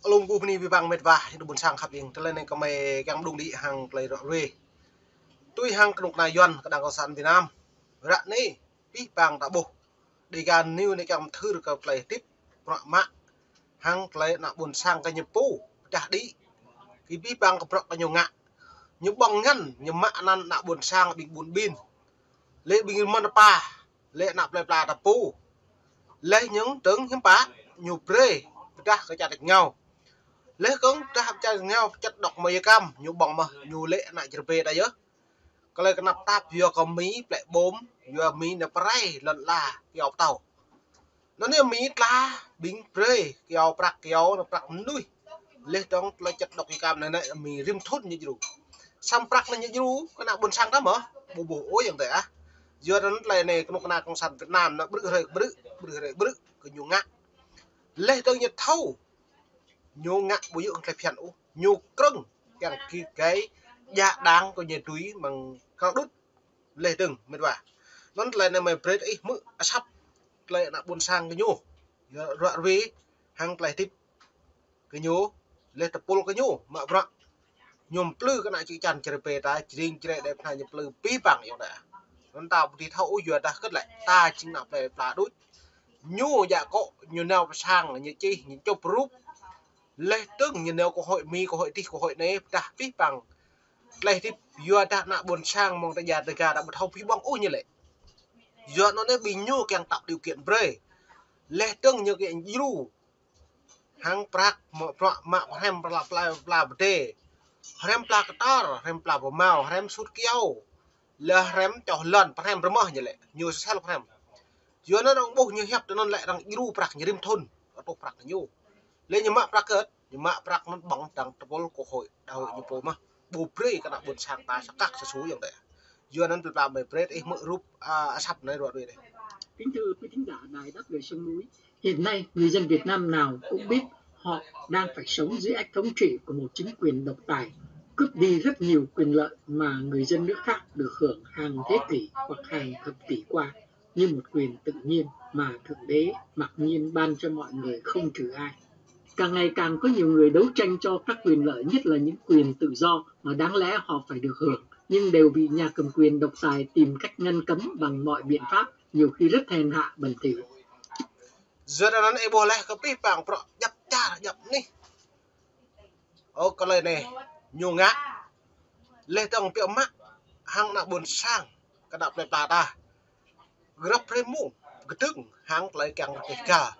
lùng bu ni vi bang met va itu bun sang khap ing tele ne kamai kang dung di hang play ro re tui hang knuk na yon kadang kausan Việt Nam ra ni pi bang ta bu di gan new ne kam thur ka play tip pro ma hang play na bun sang ka nyepu dah di ki pi bang ka pro ka nyonga nyu bong ngan nyu ma nan na bun sang bing bun bin le bing mon pa le na play pla ta pu le những tướng hiếm pa nyu pre dah ka chặt nhau lấy cứng ta hấp chai nhau chất độc mây cam nhu bong mà nhu lệ lại chữ về đây nhớ cái này cái nắp tap vừa có mí lại bốm vừa mí nè pray lần là kéo tàu nó nè mí la bính pray kéo nó bạc nuôi lấy trong lấy chất độc mây cam này này mí rim thốt như vậy sam bạc này như vậy cái nào buồn sang đó mà bù bù ốiอย่างthế giờ nó lại này cái nào con sản Việt Nam nó bự cái nhu ngã lấy trong nhiệt thâu nhu ngạ bùi dưỡng cái phiền u nhu cưng cái dạ đáng có nhiều túi bằng cao đút lệ từng mệt vả nó lại này mày bread ấy mự sắp lại là buồn sang cái nhu rọa vi hàng lại tiếp cái nhu lệ tập pol cái nhu mà vợ nhôm plư cái này chỉ chăn chơi bê ta chỉ đẹp này nhôm plư bí bằng như vậy nó tao thì thâu vừa ta cất lại ta chính là về là đút nhu dạ cọ nhu nào sang như chi những châu group lệ tương như nếu có hội mi có hội ti có hội này đã biết bằng lệ thì vừa đã nạ buồn sang mong ta nhà ta gà đã một hậu phí bong ô như lệ vừa nó nên bị nhu càng tạo điều kiện bre lệ tương như cái yu hàng prak mạ hem pla bê hem pla katar hem pla bò màu hem sút keo là hem cho lần hem rơ như lệ nhiều sao hem vừa nó đang bốc như hẹp cho nó lại đang yu prak như rim thôn ở bộ prak nhu lên như mạ prak cất nhưng mà prak nó bóng đằng tập của hội đại hội như phố mà bù pre cái nào buồn sang ta sẽ cắt sẽ sốอย่างđấy giờ nên làm về pre ấy mở rúp sắp này rồi đây kính thưa quý thính giả đài Đáp Lời Sông Núi, hiện nay người dân Việt Nam nào cũng biết họ đang phải sống dưới ách thống trị của một chính quyền độc tài, cướp đi rất nhiều quyền lợi mà người dân nước khác được hưởng hàng thế kỷ hoặc hàng thập kỷ qua như một quyền tự nhiên mà Thượng Đế mặc nhiên ban cho mọi người không trừ ai. Càng ngày càng có nhiều người đấu tranh cho các quyền lợi, nhất là những quyền tự do mà đáng lẽ họ phải được hưởng, nhưng đều bị nhà cầm quyền độc tài tìm cách ngăn cấm bằng mọi biện pháp, nhiều khi rất hèn hạ bẩn thỉu. Giờ đó nó boleh ke pi bang pro nhập nih. Oh kalau này nyu ngã le tong piao mak hang nak bun sang kadap le plata. Grab premu gedeng hang play kang ka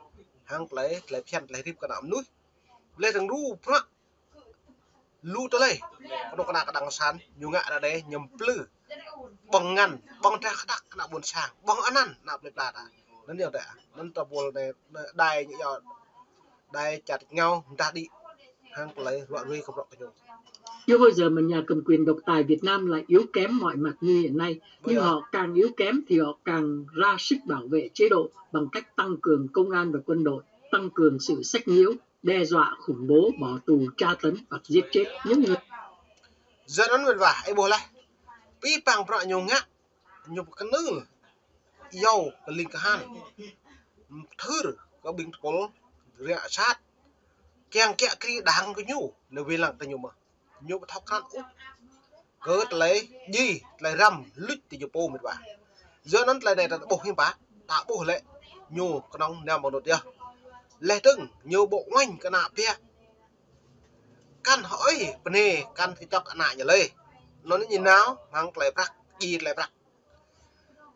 hang play phian play rip kadap nuôi le tang ru pra lu to le nó kana kadang san nyu ngã ra đây nhầm plư bong ngan bong tra kadak nak bun sang bong anan nak le plata nó nhiều đấy nó tập bồ này đài như giờ đài chặt nhau người ta đi hang lấy loại ruồi không rõ cái Chưa bao giờ mà nhà cầm quyền độc tài Việt Nam lại yếu kém mọi mặt như hiện nay, nhưng họ càng yếu kém thì họ càng ra sức bảo vệ chế độ bằng cách tăng cường công an và quân đội, tăng cường sự sách nhiễu, đe dọa khủng bố, bỏ tù, tra tấn hoặc giết chết những người. Giờ nó mình vào ai bồ lại, pi bằng rõ nhiều ngã, nhiều cái nữ dầu cái linh cái han thưa có bình cố rẽ sát keng kẹ kia đáng cái nhu là vì lặng tại nhiều mà nhu thóc khăn úp cớ lấy gì lấy răm lít thì nhiều po mệt bà giờ nó lại này là bộ hiên bá tạo bộ lệ nhu cái nông neo một đột kia lệ từng nhiều bộ ngoanh cái nạp kia căn hỏi bên này căn thì cho cái nại nhà lê nó nhìn nào mang lại bạc gì lại bạc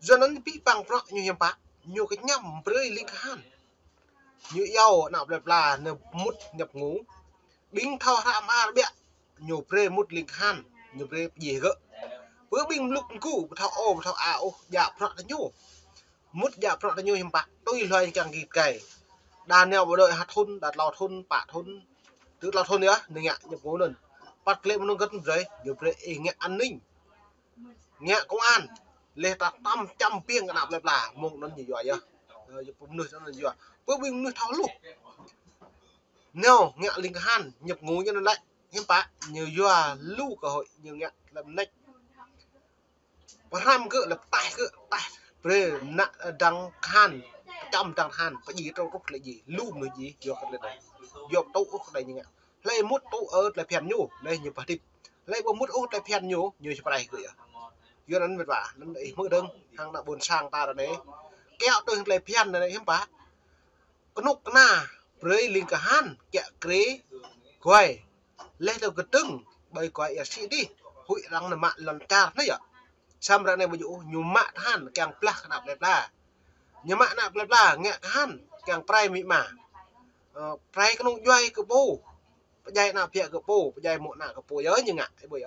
giờ nó bị bằng rõ như hiên bá nhiều cái nhầm với linh han như yêu nào đẹp là nè mút nhập ngủ binh thao ham a bẹ nhiều pre mút linh han nhiều pre gì gỡ với binh lúc cũ thao ảo dạ rõ là nhu mút dạ rõ là nhu hiểm bạc tôi loài càng kịp cày đàn neo bộ đội hạt thôn đạt lò thôn bạ thôn tự lò thôn nữa nên ngạ nhập ngủ lần bắt lên nó gất rồi nhiều pre nghe an ninh nghe công an lê ta 500 piêng cái nào đẹp là mông nó gì giỏi chưa cũng nuôi nó gì với binh nuôi tháo lục neo ngạ linh han nhập ngũ cho nó lại nhưng bạ nhiều doa lưu cơ hội nhiều ngạ làm nách và ham cỡ là tài pre nạ đăng han trăm tăng han phải gì trong rút lại gì lùm nữa gì vô cái lên này vô tụ đây như vậy lấy mút tụ lại phèn nhủ đây như bà thịt lấy bộ mút lại phèn nhủ như cho đây gửi vô nó mệt vả nó đẩy mưa đông hàng đã buồn sang ta là đấy kéo tôi lại phèn này hiếm bá cái nút na với linh cả han kẹt kế quay lên đầu cái tưng bay quay ở sĩ đi hụi răng là mạng lần cha đấy ạ sam ra này ví dụ nhiều mạng han càng plak nạp đẹp là nhiều mạng nạp đẹp là nghe han càng prai mị mà prai cái nông doai cái bù dây nạp phía cái bù dây một nạp cái bù nhớ như ngạ cái bưởi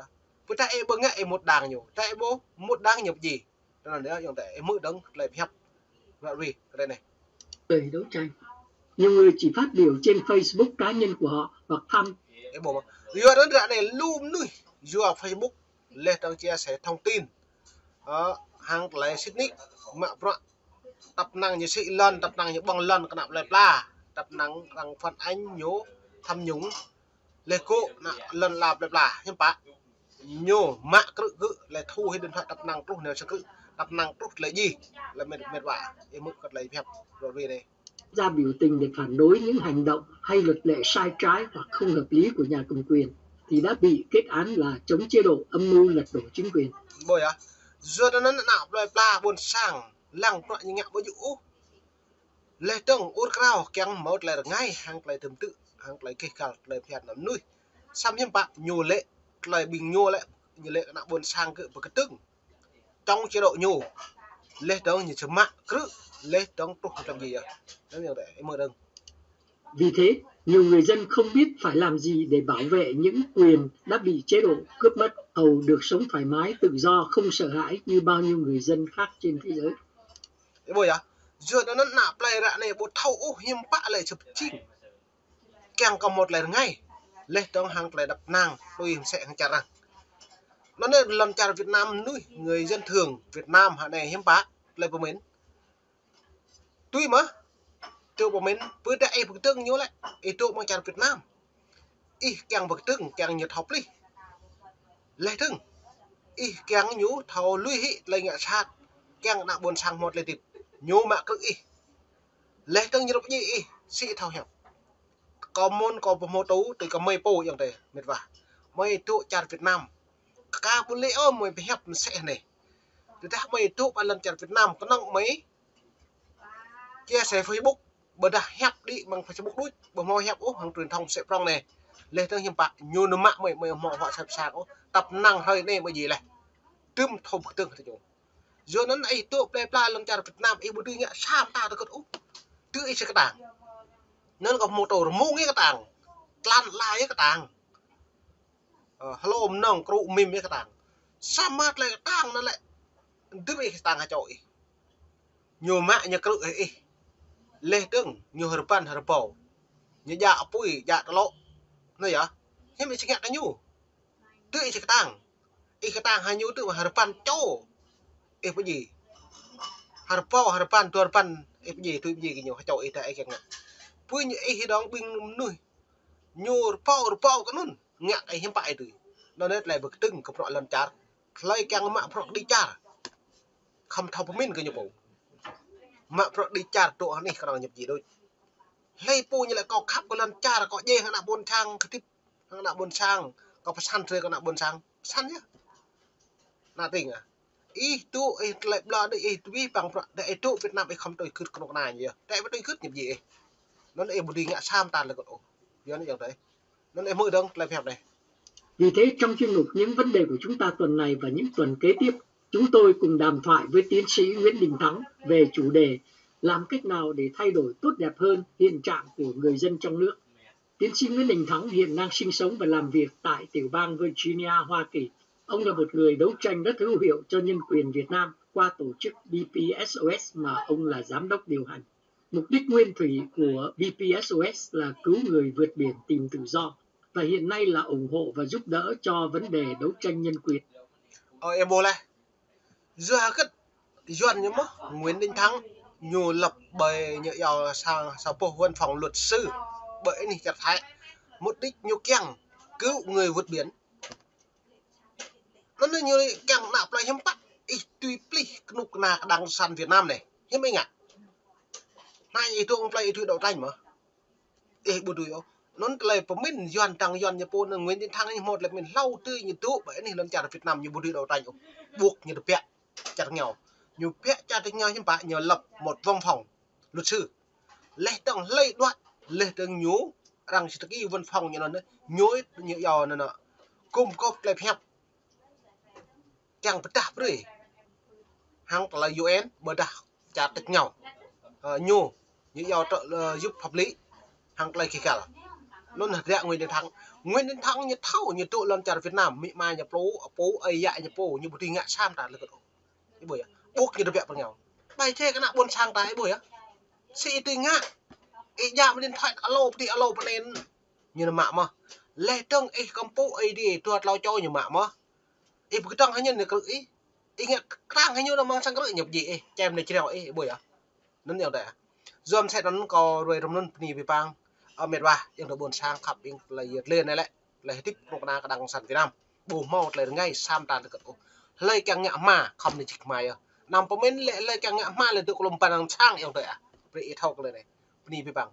bữa ta em bưng ngạ một đàng nhiều tại bố một đàng nhiều gì đó là nếu dùng để mượn đấng lại phép và gì đây này Người đấu tranh, nhiều người chỉ phát biểu trên Facebook cá nhân của họ hoặc thăm cái bộ mà giờ đến đoạn này lùm nuôi giờ Facebook lên đăng chia sẻ thông tin hàng lấy Sydney mạ bọ tập năng như sĩ lần tập năng như bằng lần cái nạp lại là tập năng bằng phần anh nhố thăm nhúng lê cô lần làm lại là nhưng bác nhô mạ cứ lại thu hay điện thoại tập năng lúc nếu sẽ cứ tập năng lúc lấy gì là mệt vả em mức cất lấy phép rồi về đây ra biểu tình để phản đối những hành động hay luật lệ sai trái hoặc không hợp lý của nhà cầm quyền thì đã bị kết án là chống chế độ âm mưu lật đổ chính quyền. Bởi giờ nó nạp lại là buồn sang lăng loại như ngạo bữa dụ lê tông út cao keng một lại ngay hàng lại tương tự hàng lại kê cả lại phèn nắm nuôi xăm hiếm bạc nhô lệ lại bình nhô lại như lệ nạp buồn sang cự và cái tưng trong chế độ nhô lê tông như chấm mạng cứ lê tông trục làm gì à nó nhiều để mở đừng. Vì thế, nhiều người dân không biết phải làm gì để bảo vệ những quyền đã bị chế độ cướp mất, hầu được sống thoải mái, tự do, không sợ hãi như bao nhiêu người dân khác trên thế giới. Thế bởi giờ nó nạp lại rạ này bộ thâu hiếm bạ lại chụp chinh kèng còn một lần ngay lên trong hàng lại đập nàng tôi sẽ hàng chặt rằng nó nên lần chặt Việt Nam nuôi người dân thường Việt Nam hạ này hiếm bạ lại của mình tuy mà tôi của mình với đại bậc tương nhớ lại ý tôi mang chặt Việt Nam ý kèng bậc tương kèng nhiệt học đi lấy thương ý kèng nhú thầu lui hị lấy ngạ sát kèng nạ buồn sang một lấy tịp nhú mạ cực ý lấy thương nhiệt học gì ý sĩ thao hẹp có môn có một tú từ có mây poอย่างthế mệt vả mây tụ chặt Việt Nam ca bún lễ mày phải hẹp sẽ này từ ta mây tụ ba lần chặt Việt Nam có năng mấy chia sẻ Facebook bữa đã hẹp đi bằng Facebook đuôi bữa mồi hẹp hàng truyền thông sẽ prong này lên thương hiểm bạc nhiều nó mạng mày họ họ sập sạc tập năng hơi này bởi gì này tươm thông tương thì chúng giờ nó này tụ đây là lần chặt Việt Nam em bữa đi nhá sao ta được cất tự ý sẽ cái đảng nên có một tổ mua cái tàng lan lai cái tàng hello nong cụ mìm cái tàng sao mát lại cái tàng nó lại tức bị cái tàng hà chọi nhiều mạ nhiều cự ấy lê tương nhiều hở pan hở bầu nhiều dạ pui dạ lộ này à thế mình chỉ nghe cái nhu tự cái tàng cái tàng hai nhu tự hở pan cho cái gì hở bầu hở pan tua pan cái gì tôi gì cái nhiều hà chọi tại cái ngạ pui như ấy đó binh nuôi nhu pau cái nun ngạ cái hiếm bại từ nó nên lại bực tưng cặp loại lần chát lấy càng mạng pro đi chát không thâu min cái nhập bộ mạng pro đi chát độ này cái nào nhập gì đôi lấy pu như là có khắp cái lần chát là có dê hàng nào buôn sang cái tiếp hàng nào buôn sang có phải săn thuê cái nào buôn sang săn nhá là tình à ý tu lại lo đi ý tu biết bằng để tu Việt Nam ấy không tôi cứ cái này gì tại vẫn tôi cứ nhập gì nó lại một đi ngã sam tàn là còn giờ nó giống đấy nó lại mưa đông lại phèo này. Vì thế trong chuyên mục những vấn đề của chúng ta tuần này và những tuần kế tiếp, chúng tôi cùng đàm thoại với tiến sĩ Nguyễn Đình Thắng về chủ đề làm cách nào để thay đổi tốt đẹp hơn hiện trạng của người dân trong nước. Tiến sĩ Nguyễn Đình Thắng hiện đang sinh sống và làm việc tại tiểu bang Virginia, Hoa Kỳ. Ông là một người đấu tranh rất hữu hiệu cho nhân quyền Việt Nam qua tổ chức BPSOS mà ông là giám đốc điều hành. Mục đích nguyên thủy của BPSOS là cứu người vượt biển tìm tự do và hiện nay là ủng hộ và giúp đỡ cho vấn đề đấu tranh nhân quyền. Em bố này, giờ cái doan nhá mất Nguyễn Đình Thắng nhiều lập bởi nhựa giàu sang sau bộ văn phòng luật sư bởi này chặt thái mục đích nhiều keng cứu người vượt biển nó nên nhiều keng nạp lại hiếm bắt tuy pli nục là đang sàn Việt Nam này hiếm anh ạ nay itu play itu đậu tranh mà bữa đuổi nó lại của mình doan tăng doan như pôn nguyên đến thang một là mình lau tươi như tụ bởi này lần chả Việt Nam như bữa đuổi đậu tranh buộc như được vẹn chặt nhau như vẹn chặt nhau nhưng bạn nhờ lập một văn phòng luật sư lấy tầng lấy đoạn lấy tầng nhú rằng chỉ cái văn phòng như nó nhối như giò này nọ cùng có lại phép chẳng bất đạp rồi hàng là UN bờ đạp chặt được nhau nhô như giò giúp pháp lý hàng lại kia cả nó là dạng nguyên đến thắng như thâu như tụ lần chặt Việt Nam mỹ mai nhà phố ấy dại nhà phố như một tí ngã sam trả được cái buổi buộc như được vẹn bằng nhau bài thế cái nào buôn sang cái buổi á sĩ tí ngã ý nhà điện thoại alo bên nên như là mạ mà lệ trông ý công bố ý đi tuột lao cho như mạ mà ý cái trăng hay nhân được ý ý nghe trăng hay như là mang sang cái nhập gì cho em này chỉ nào ý buổi á nó nhiều đấy dòm sẽ nó có rồi trong nó nì về bang ở miền Bắc yang được buồn sang khắp yang là nhiệt lên này lại là tiếp một na cái đằng sản Việt Nam bù mau lại ngay sam tàn được lấy càng nhạ mà không được chích mày nằm có mấy lấy càng nhạ mà là được lồng bàn sang yang đấy à vậy thâu cái này nì về bang